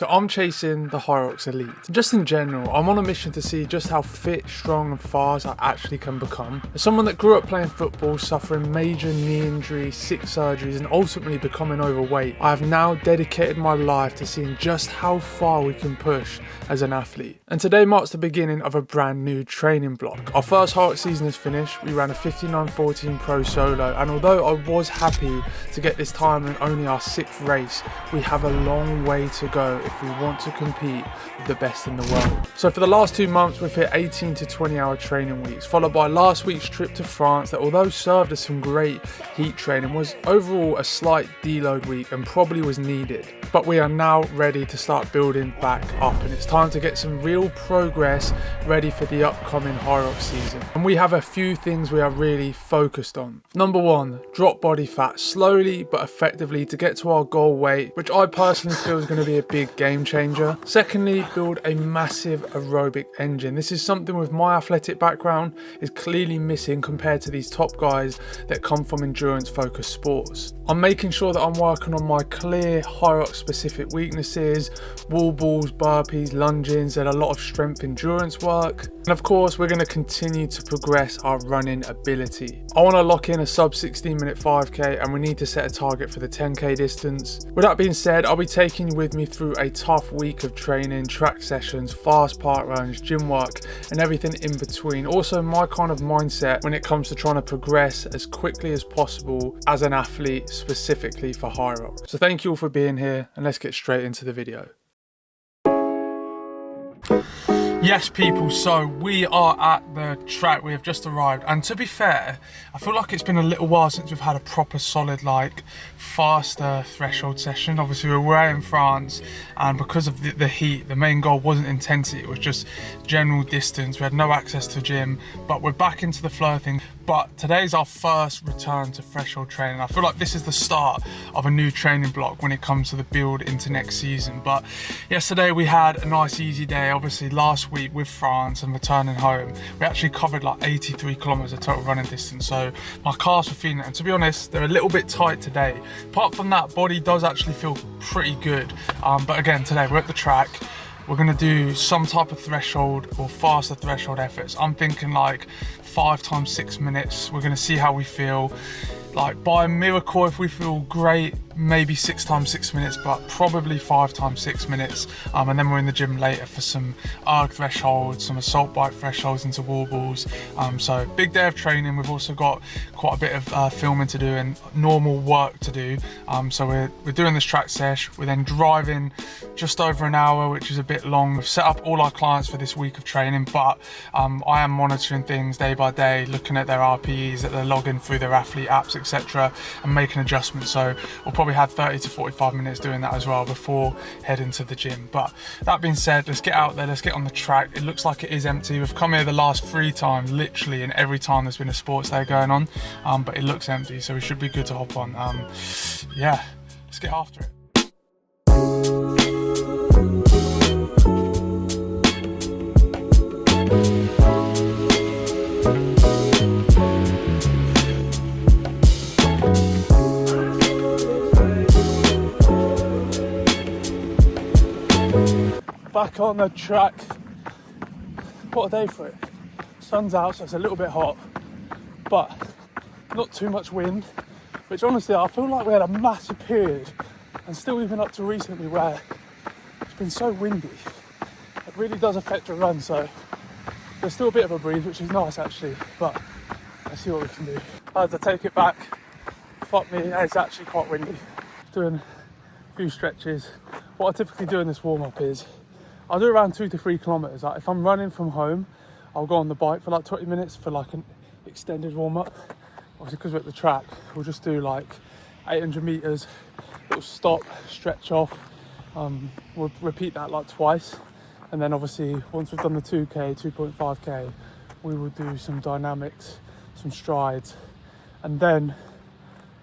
So I'm chasing the Hyrox Elite. Just in general, I'm on a mission to see just how fit, strong and fast I actually can become. As someone that grew up playing football, suffering major knee injuries, 6 surgeries and ultimately becoming overweight, I have now dedicated my life to seeing just how far we can push as an athlete. And today marks the beginning of a brand new training block. Our first Hyrox season is finished. We ran a 59:14 pro solo, and although I was happy to get this time in only our 6th race, we have a long way to go if we want to compete with the best in the world. So for the last 2 months we've hit 18 to 20 hour training weeks, followed by last week's trip to France that, although served as some great heat training, was overall a slight deload week and probably was needed. But we are now ready to start building back up, and it's time to get some real progress ready for the upcoming Hyrox season. And we have a few things we are really focused on. Number 1, drop body fat slowly but effectively to get to our goal weight, which I personally feel is going to be a big game changer. Secondly, build a massive aerobic engine. This is something with my athletic background is clearly missing compared to these top guys that come from endurance focused sports. I'm making sure that I'm working on my clear Hyrox specific weaknesses, wall balls, burpees, lunges, and a lot of strength endurance work. And of course, we're going to continue to progress our running ability. I want to lock in a sub 16-minute 5k, and we need to set a target for the 10k distance. With that being said, I'll be taking you with me through a tough week of training, track sessions, fast park runs, gym work, and everything in between. Also, my kind of mindset when it comes to trying to progress as quickly as possible as an athlete, specifically for Hyrox. So thank you all for being here, and let's get straight into the video. Yes people, so we are at the track. We have just arrived, and to be fair, I feel like it's been a little while since we've had a proper solid, like, faster threshold session. Obviously we were away in France, and because of the heat, the main goal wasn't intensity, it was just general distance. We had no access to gym, but we're back into the flow of things. But today's our first return to threshold training. I feel like this is the start of a new training block when it comes to the build into next season. But yesterday we had a nice easy day. Obviously last week with France and returning home, we actually covered like 83 kilometers of total running distance. So my calves were feeling it, and to be honest, they're a little bit tight today. Apart from that, body does actually feel pretty good. But again, today we're at the track. We're gonna do some type of threshold or faster threshold efforts. I'm thinking like 5 times 6 minutes. We're gonna see how we feel. Like by a miracle, if we feel great, maybe 6 times 6 minutes, but probably 5 times 6 minutes. And then we're in the gym later for some erg thresholds, some assault bike thresholds into wall balls. So big day of training. We've also got quite a bit of filming to do and normal work to do. So we're doing this track sesh. We're then driving just over an hour, which is a bit long. We've set up all our clients for this week of training, but I am monitoring things day by day, looking at their RPEs that they're logging through their athlete apps, etc., and making adjustments. So we'll probably have 30 to 45 minutes doing that as well before heading to the gym. But that being said, let's get out there, let's get on the track. It looks like it is empty. We've come here the last 3 times, literally, and every time there's been a sports day going on, but it looks empty, so we should be good to hop on. Yeah, let's get after it. Back on the track. What a day for it. Sun's out, so it's a little bit hot, but not too much wind, which honestly I feel like we had a massive period, and still even up to recently, where it's been so windy. It really does affect your run, so there's still a bit of a breeze, which is nice actually, but let's see what we can do. I had to take it back. Fuck me, it's actually quite windy. Doing a few stretches. What I typically do in this warm-up is I'll do around 2 to 3 kilometers. Like if I'm running from home, I'll go on the bike for like 20 minutes for like an extended warm-up. Obviously because we're at the track, we'll just do like 800 meters, little stop, stretch off. We'll repeat that like twice. And then obviously once we've done the 2k, 2.5k, we will do some dynamics, some strides, and then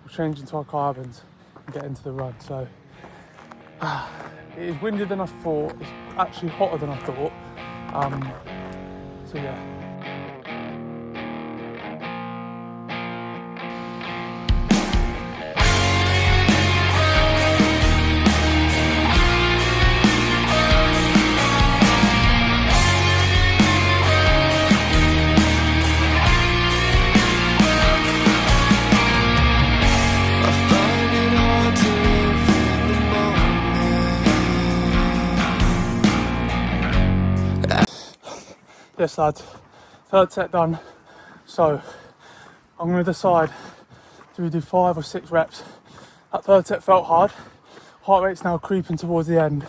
we'll change into our carbons and get into the run. So it is windier than I thought. It's actually hotter than I thought. So yeah. Yes, lads, third set done. So I'm going to decide, do we do 5 or 6 reps? That third set felt hard. Heart rate's now creeping towards the end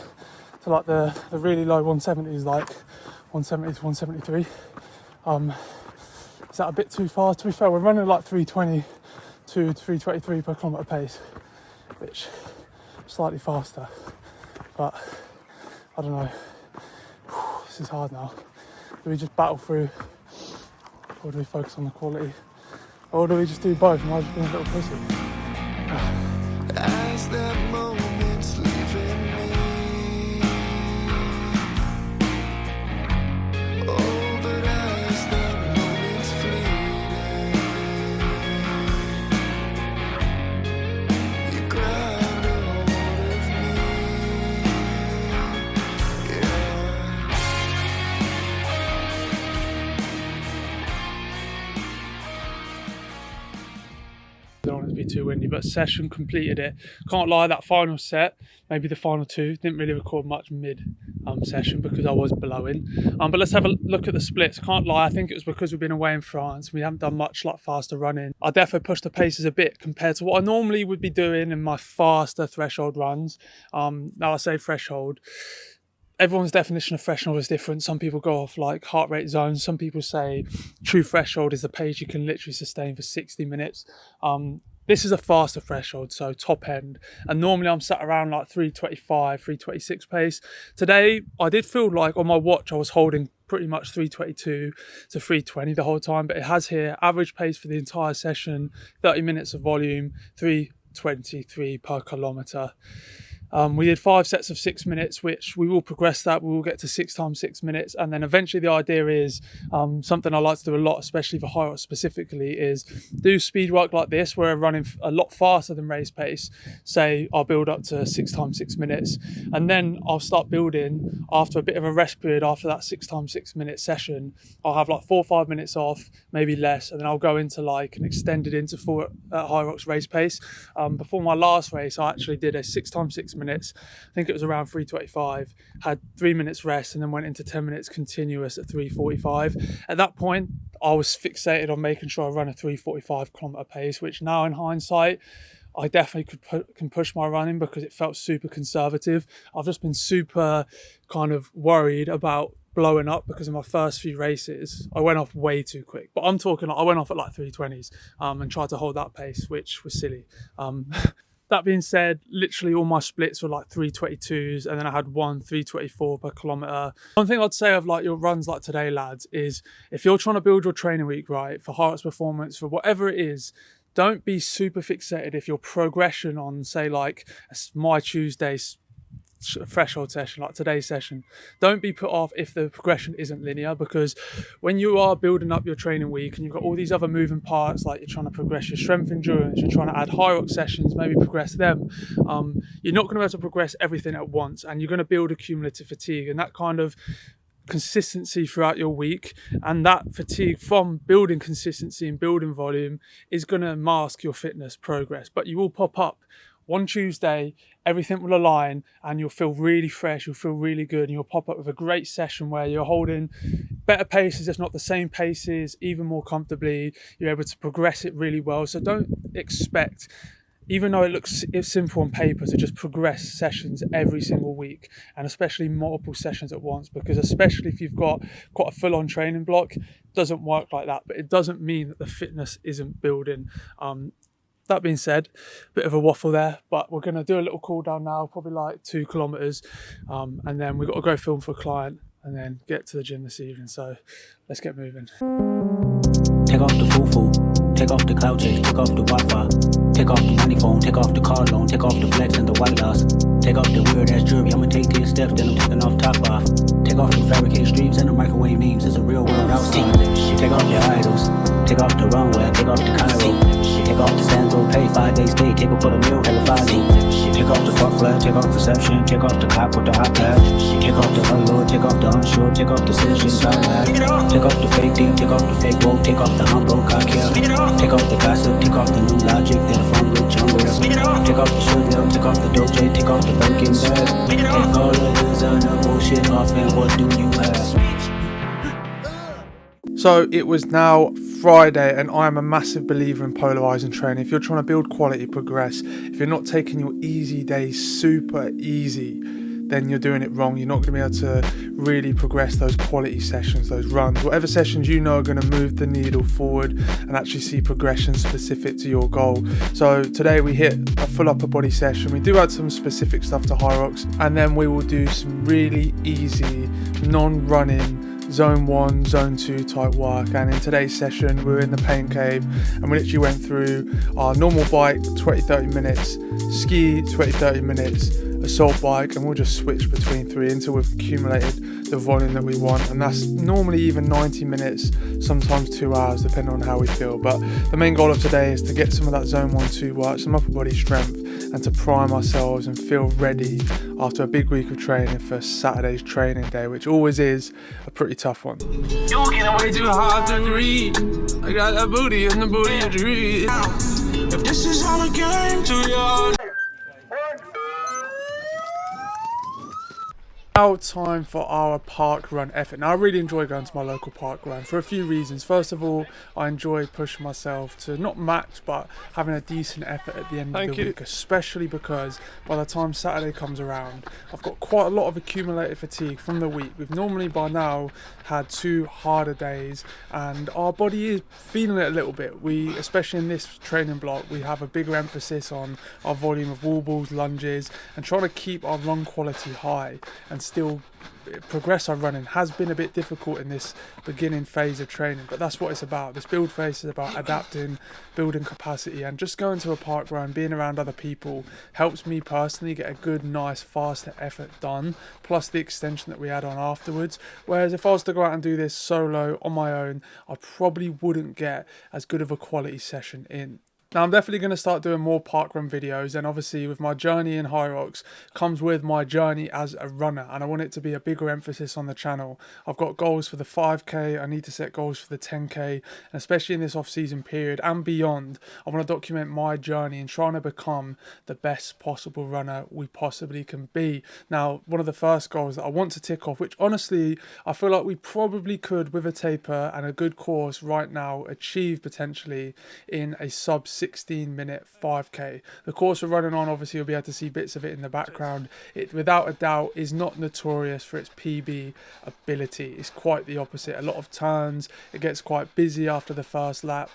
to like the really low 170s, like 170 to 173. Is that a bit too fast? To be fair, we're running like 320 to 323 per kilometre pace, which is slightly faster, but I don't know. This is hard now. Do we just battle through, or do we focus on the quality, or do we just do both? Am I just being a little pussy? As the moment's leaving me, oh, but as the moment's fleeting, you grabbed a hold of me, yeah. Don't want it to be too windy, but session completed it. Can't lie, that final set, maybe the final 2, didn't really record much mid session because I was blowing. But let's have a look at the splits. Can't lie, I think it was because we've been away in France. We haven't done much like faster running. I definitely pushed the paces a bit compared to what I normally would be doing in my faster threshold runs. Now I say threshold, everyone's definition of threshold is different. Some people go off like heart rate zones. Some people say true threshold is the pace you can literally sustain for 60 minutes. This is a faster threshold, so top end. And normally I'm sat around like 325, 326 pace. Today, I did feel like on my watch, I was holding pretty much 322 to 320 the whole time, but it has here average pace for the entire session, 30 minutes of volume, 323 per kilometre. We did 5 sets of 6 minutes, which we will progress that. We will get to 6 times 6 minutes. And then eventually the idea is, something I like to do a lot, especially for Hyrox specifically, is do speed work like this, where we're running a lot faster than race pace. Say I'll build up to 6 times 6 minutes. And then I'll start building after a bit of a rest period after that 6 times 6 minute session. I'll have like 4 or 5 minutes off, maybe less. And then I'll go into like an extended interval at Hyrox race pace. Before my last race, I actually did a 6 times 6 minutes. I think it was around 325, had 3 minutes rest, and then went into 10 minutes continuous at 345. At that point, I was fixated on making sure I run a 345 kilometre pace, which now in hindsight, I definitely can push my running because it felt super conservative. I've just been super kind of worried about blowing up because in my first few races, I went off way too quick. But I'm talking, I went off at like 320s and tried to hold that pace, which was silly. That being said, literally all my splits were like 322s, and then I had one 324 per kilometre. One thing I'd say of like your runs like today, lads, is if you're trying to build your training week right for Hyrox performance, for whatever it is, don't be super fixated if your progression on, say, like my Tuesday threshold session, like today's session, don't be put off if the progression isn't linear, because when you are building up your training week and you've got all these other moving parts, like you're trying to progress your strength endurance, you're trying to add Hyrox sessions, maybe progress them, you're not going to be able to progress everything at once, and you're going to build a cumulative fatigue, and that kind of consistency throughout your week and that fatigue from building consistency and building volume is going to mask your fitness progress. But you will pop up one Tuesday, everything will align and you'll feel really fresh, you'll feel really good, and you'll pop up with a great session where you're holding better paces, if not the same paces, even more comfortably. You're able to progress it really well. So don't expect, even though it's simple on paper, to just progress sessions every single week, and especially multiple sessions at once, because especially if you've got quite a full-on training block, it doesn't work like that. But it doesn't mean that the fitness isn't building. That being said, a bit of a waffle there, but we're going to do a little cool down now, probably like 2 kilometers, and then we've got to go film for a client and then get to the gym this evening. So let's get moving. Take off the foo-foo, take off the cloud chase, take off the Wi-Fi, take off the money phone, take off the car loan, take off the flex and the white loss, take off the weird ass jewelry, I'ma take 10 steps, then I'm taking off top off, take off the fabricated streams and the microwave memes, it's a real world outside, take off your idols, take off the runway, take off the Cairo, take off the Sandro, pay 5 days stay, take a put a meal, hella 5 take off the fuck flag, take off perception, take off the cop with the hot pad, take off the unload, take off the unsure, take off the decision, take off the fake deep, take off the fake woke, take off the humble cocktail, take off the gossip, take off the new logic, then the phone with jungle, take off the sugar, take off the doje, take off the Birkin bag, take all of this other bullshit off, and what do you have? So it was now Friday, and I am a massive believer in polarizing training. If you're trying to build quality, progress, if you're not taking your easy days super easy, then you're doing it wrong. You're not going to be able to really progress those quality sessions, those runs, whatever sessions you know are going to move the needle forward and actually see progression specific to your goal. So today we hit a full upper body session. We do add some specific stuff to Hyrox, and then we will do some really easy non-running zone 1, zone 2 type work. And in today's session we were in the pain cave and we literally went through our normal bike 20-30 minutes, ski 20-30 minutes, assault bike, and we'll just switch between 3 until we've accumulated the volume that we want. And that's normally even 90 minutes, sometimes 2 hours depending on how we feel. But the main goal of today is to get some of that zone 1-2 work, some upper body strength, and to prime ourselves and feel ready after a big week of training for Saturday's training day, which always is a pretty tough one. You getting way too hard to read. I got that booty and the booty you dream. If this is all a game to you. Now time for our park run effort. Now I really enjoy going to my local park run for a few reasons. First of all, I enjoy pushing myself to not max but having a decent effort at the end of the week, especially because by the time Saturday comes around I've got quite a lot of accumulated fatigue from the week. We've normally by now had 2 harder days and our body is feeling it a little bit. We, especially in this training block, we have a bigger emphasis on our volume of wall balls, lunges, and trying to keep our run quality high and still progress our running has been a bit difficult in this beginning phase of training. But that's what it's about. This build phase is about adapting, building capacity, and just going to a park run, being around other people helps me personally get a good, nice, faster effort done, plus the extension that we add on afterwards. Whereas if I was to go out and do this solo on my own, I probably wouldn't get as good of a quality session in. Now I'm definitely going to start doing more parkrun videos, and obviously with my journey in Hyrox comes with my journey as a runner, and I want it to be a bigger emphasis on the channel. I've got goals for the 5k, I need to set goals for the 10k, and especially in this off-season period and beyond, I want to document my journey in trying to become the best possible runner we possibly can be. Now one of the first goals that I want to tick off, which honestly I feel like we probably could with a taper and a good course right now achieve potentially in a sub 16-minute 5k. The course we're running on, obviously you'll be able to see bits of it in the background. It without a doubt is not notorious for its PB ability. It's quite the opposite. A lot of turns, it gets quite busy after the first lap.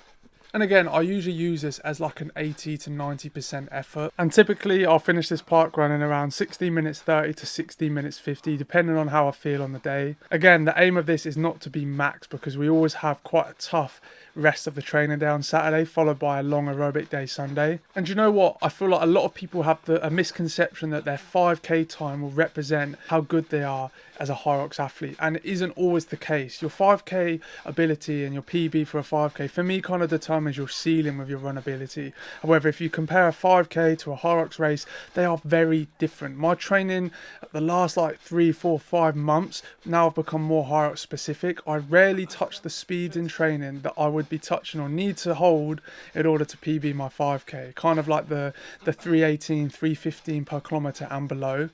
And again, I usually use this as like an 80 to 90% effort. And typically I'll finish this park run in around 16 minutes 30 to 16 minutes 50, depending on how I feel on the day. Again, the aim of this is not to be max, because we always have quite a tough rest of the training day on Saturday, followed by a long aerobic day Sunday. And you know what? I feel like a lot of people have a misconception that their 5k time will represent how good they are as a Hyrox athlete, and it isn't always the case. Your 5k ability and your PB for a 5k for me kind of determines your ceiling with your run ability. However, if you compare a 5k to a Hyrox race, they are very different. My training the last like 3, 4, 5 months now have become more Hyrox specific. I rarely touch the speeds in training that I would be touching or need to hold in order to PB my 5k, kind of like the 318, 315 per kilometer and below.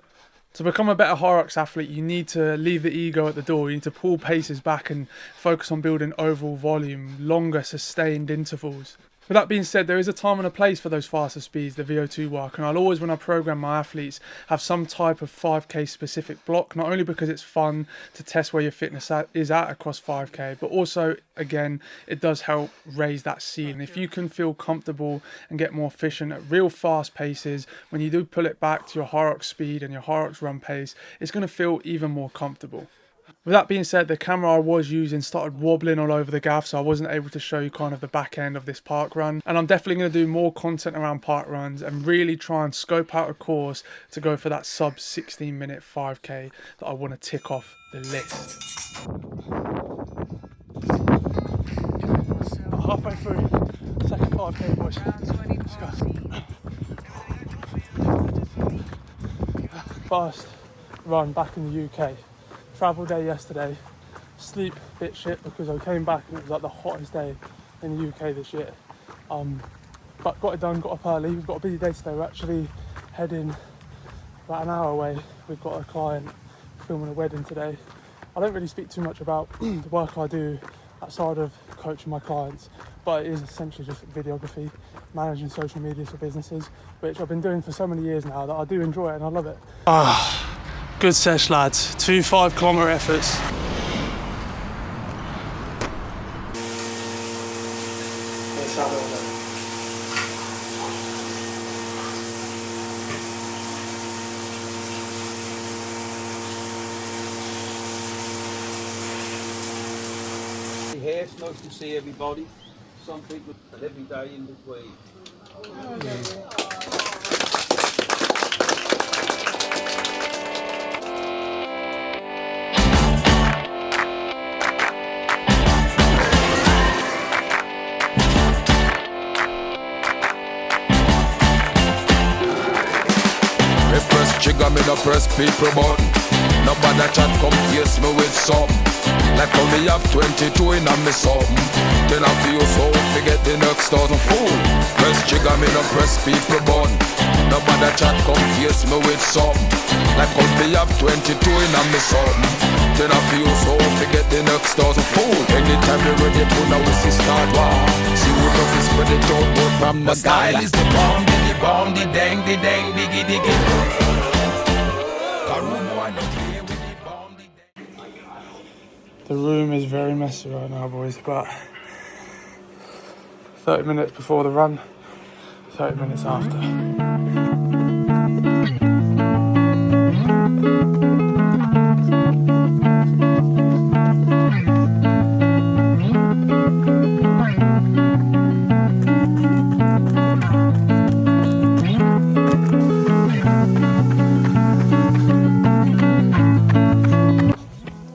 To become a better Hyrox athlete, you need to leave the ego at the door. You need to pull paces back and focus on building overall volume, longer sustained intervals. With that being said, there is a time and a place for those faster speeds, the VO2 work, and I'll always, when I program my athletes, have some type of 5k specific block, not only because it's fun to test where your fitness is at across 5k, but also, again, it does help raise that ceiling. If you can feel comfortable and get more efficient at real fast paces, when you do pull it back to your Hyrox speed and your Hyrox run pace, it's going to feel even more comfortable. With that being said, the camera I was using started wobbling all over the gaff, so I wasn't able to show you kind of the back end of this park run. And I'm definitely going to do more content around park runs and really try and scope out a course to go for that sub 16-minute 5k that I want to tick off the list. Halfway through, second 5k push. Let's go. First run back in the UK. Travel day yesterday, sleep a bit shit because I came back and it was like the hottest day in the UK this year. But got it done, got up early. We've got a busy day today. We're actually heading about an hour away. We've got a client filming a wedding today. I don't really speak too much about the work I do outside of coaching my clients, but it is essentially just videography, managing social media for businesses, which I've been doing for so many years now that I do enjoy it and I love it. Good sesh, lads. 2 5-kilometre efforts. Let's have it. Here, it's nice to see everybody. Some people every day in between. Me press trigger, me no press people button. Nobody chat come face me with something. Like how me have 22 in a me something. Then I feel so forget the next 1,000 fool. Press trigger, me no press people button. Nobody chat come face me with something. Like how me have 22 in a me something. Then I feel so forget the next 1,000 fool. Anytime you ready, put now we see start war. See who love is spread it out, but from the style is the bomb, the dang, diggy, diggy. The room is very messy right now, boys, but 30 minutes before the run, 30 minutes after.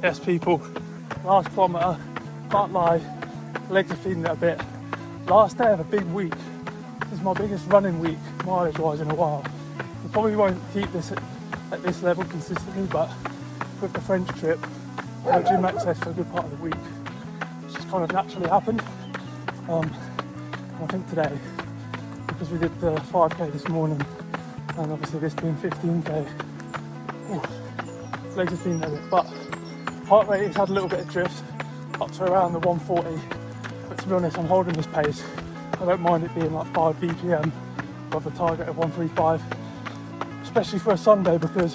Yes, people. Last kilometre, can't lie, legs are feeling it a bit. Last day of a big week. This is my biggest running week, mileage wise, in a while. We probably won't keep this at this level consistently, but with the French trip, no gym access for a good part of the week. It's just kind of naturally happened. And I think today, because we did the 5k this morning, and obviously this being 15k, legs are feeling it a bit, but heart rate has had a little bit of drift up to around the 140, but to be honest, I'm holding this pace. I don't mind it being like 5 BPM above the target of 135, especially for a Sunday, because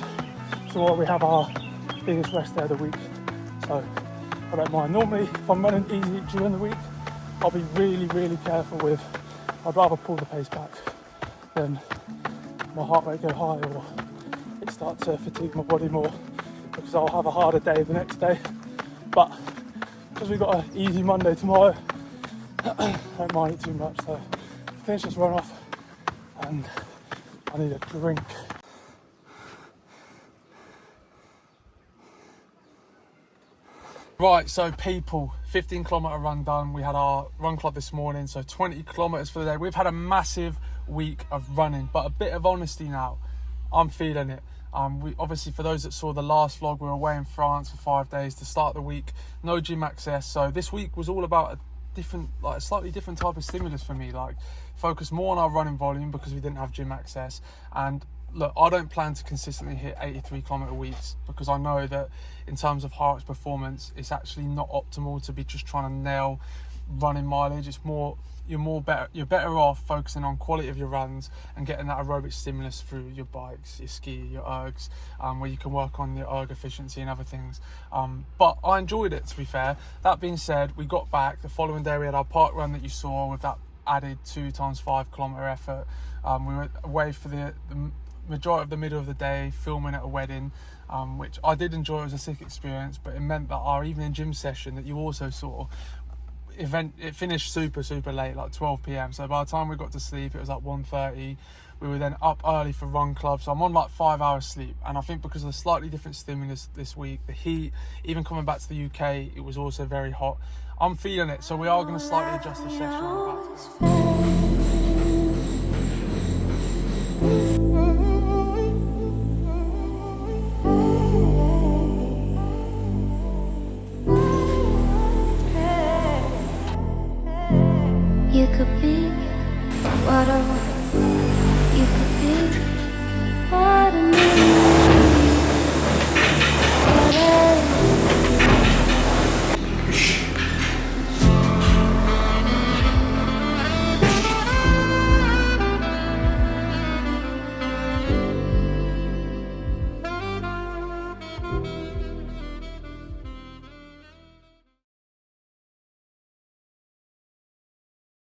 tomorrow we have our biggest rest day of the week, so I don't mind. Normally, if I'm running easy during the week, I'll be really careful with, I'd rather pull the pace back than my heart rate go high or it starts to fatigue my body more, because I'll have a harder day the next day. But because we've got an easy Monday tomorrow, I don't mind it too much. So finish this run off and I need a drink. Right, so people, 15-kilometre run done. We had our run club this morning, so 20 kilometres for the day. We've had a massive week of running, but a bit of honesty now. I'm feeling it. We obviously, for those that saw the last vlog, we were away in France for 5 days to start the week. No gym access, so this week was all about a slightly different type of stimulus for me. Like, focus more on our running volume because we didn't have gym access. And look, I don't plan to consistently hit 83-kilometre weeks, because I know that in terms of Hyrox performance, it's actually not optimal to be just trying to nail running mileage. It's more, you're better off focusing on quality of your runs and getting that aerobic stimulus through your bikes, your ski, your ergs, where you can work on your erg efficiency and other things. But I enjoyed it, to be fair. That being said, we got back. The following day we had our park run that you saw with that added 2 times 5 kilometre effort. We were away for the majority of the middle of the day filming at a wedding, which I did enjoy. It was a sick experience, but it meant that our evening gym session that you also saw, it finished super late, like 12 p.m. So by the time we got to sleep, it was like 1:30. We were then up early for run club, so I'm on like 5 hours sleep. And I think because of the slightly different stimulus this week, the heat, even coming back to the UK, it was also very hot. I'm feeling it, so we are going to slightly adjust the session on You could be what I want.